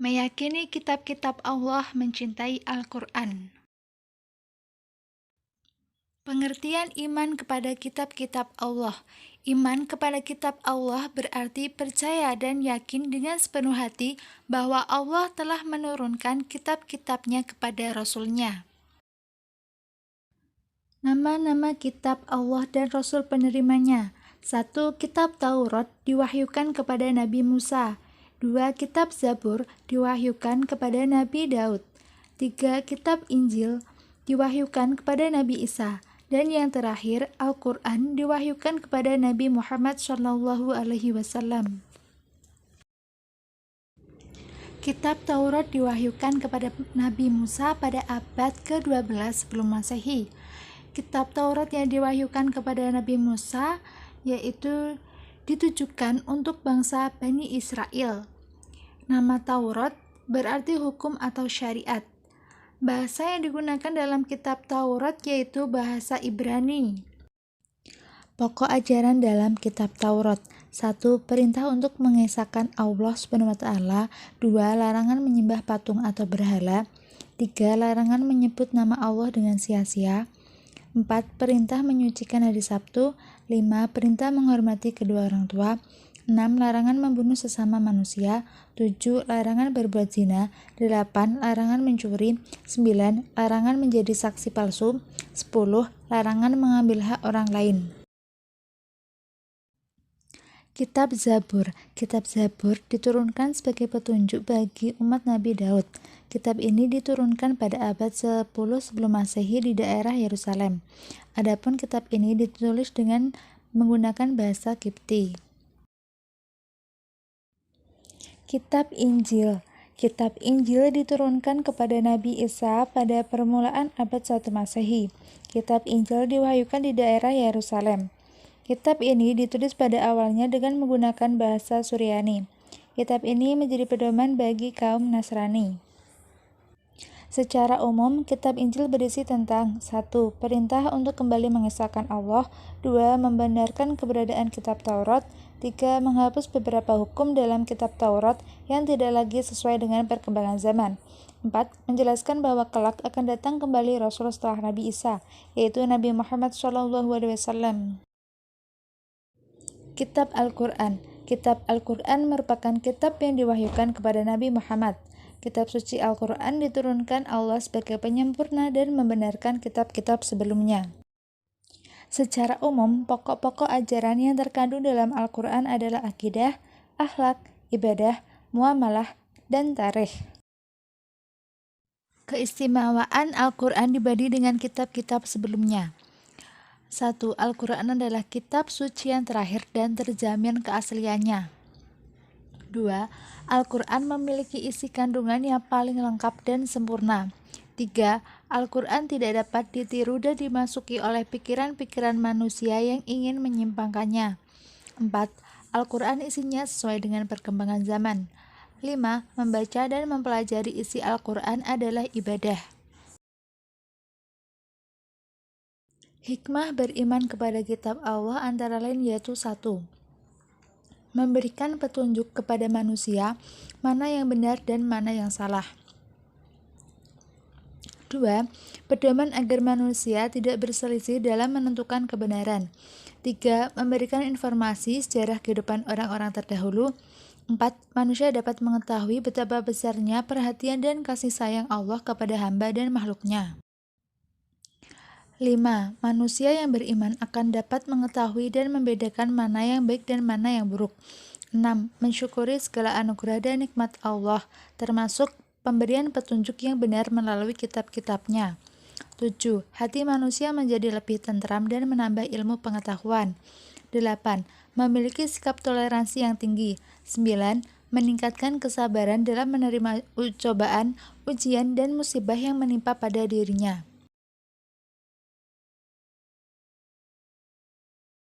Meyakini kitab-kitab Allah, mencintai Al-Quran. Pengertian iman kepada kitab-kitab Allah. Iman kepada kitab Allah berarti percaya dan yakin dengan sepenuh hati bahwa Allah telah menurunkan kitab-kitabnya kepada Rasul-Nya. Nama-nama kitab Allah dan Rasul penerimanya. 1. Kitab Taurat diwahyukan kepada Nabi Musa. 2. Kitab Zabur diwahyukan kepada Nabi Daud. 3. Kitab Injil diwahyukan kepada Nabi Isa. Dan yang terakhir, Al-Quran diwahyukan kepada Nabi Muhammad SAW. Kitab Taurat diwahyukan kepada Nabi Musa pada abad ke-12 sebelum Masehi. Kitab Taurat yang diwahyukan kepada Nabi Musa yaitu ditujukan untuk bangsa Bani Israel. Nama Taurat berarti hukum atau syariat. Bahasa yang digunakan dalam kitab Taurat yaitu bahasa Ibrani. Pokok ajaran dalam kitab Taurat. 1. Perintah untuk mengesahkan Allah SWT. 2. Larangan menyembah patung atau berhala. 3. Larangan menyebut nama Allah dengan sia-sia. 4. Perintah menyucikan hari Sabtu. 5. Perintah menghormati kedua orang tua. 6. Larangan membunuh sesama manusia. 7. Larangan berbuat zina. 8. Larangan mencuri. 9. Larangan menjadi saksi palsu. 10. Larangan mengambil hak orang lain. Kitab Zabur. Kitab Zabur diturunkan sebagai petunjuk bagi umat Nabi Daud. Kitab ini diturunkan pada abad 10 sebelum Masehi di daerah Yerusalem. Adapun kitab ini ditulis dengan menggunakan bahasa Kipti. Kitab Injil. Kitab Injil diturunkan kepada Nabi Isa pada permulaan abad 1 Masehi. Kitab Injil diwahyukan di daerah Yerusalem. Kitab ini ditulis pada awalnya dengan menggunakan bahasa Suryani. Kitab ini menjadi pedoman bagi kaum Nasrani. Secara umum, kitab Injil berisi tentang 1. Perintah untuk kembali mengesahkan Allah. 2. Membenarkan keberadaan kitab Taurat. 3. Menghapus beberapa hukum dalam kitab Taurat yang tidak lagi sesuai dengan perkembangan zaman. 4. Menjelaskan bahwa kelak akan datang kembali Rasul setelah Nabi Isa, yaitu Nabi Muhammad SAW. Kitab Al-Quran. Kitab Al-Quran merupakan kitab yang diwahyukan kepada Nabi Muhammad. Kitab suci Al-Quran diturunkan Allah sebagai penyempurna dan membenarkan kitab-kitab sebelumnya. Secara umum, pokok-pokok ajaran yang terkandung dalam Al-Quran adalah akidah, akhlak, ibadah, muamalah, dan tarikh. Keistimewaan Al-Quran dibanding dengan kitab-kitab sebelumnya. 1. Al-Quran adalah kitab suci yang terakhir dan terjamin keasliannya. 2. Al-Quran memiliki isi kandungan yang paling lengkap dan sempurna. 3. Al-Quran tidak dapat ditiru dan dimasuki oleh pikiran-pikiran manusia yang ingin menyimpangkannya. 4. Al-Quran isinya sesuai dengan perkembangan zaman. 5. Membaca dan mempelajari isi Al-Quran adalah ibadah. Hikmah beriman kepada kitab Allah antara lain yaitu 1. Memberikan petunjuk kepada manusia mana yang benar dan mana yang salah. 2. Pedoman agar manusia tidak berselisih dalam menentukan kebenaran. 3. Memberikan informasi sejarah kehidupan orang-orang terdahulu. 4. Manusia dapat mengetahui betapa besarnya perhatian dan kasih sayang Allah kepada hamba dan makhluknya. 5. Manusia yang beriman akan dapat mengetahui dan membedakan mana yang baik dan mana yang buruk. 6. Mensyukuri segala anugerah dan nikmat Allah, termasuk pemberian petunjuk yang benar melalui kitab-kitabnya. 7. Hati manusia menjadi lebih tentram dan menambah ilmu pengetahuan. 8. Memiliki sikap toleransi yang tinggi. 9. Meningkatkan kesabaran dalam menerima cobaan, ujian, dan musibah yang menimpa pada dirinya.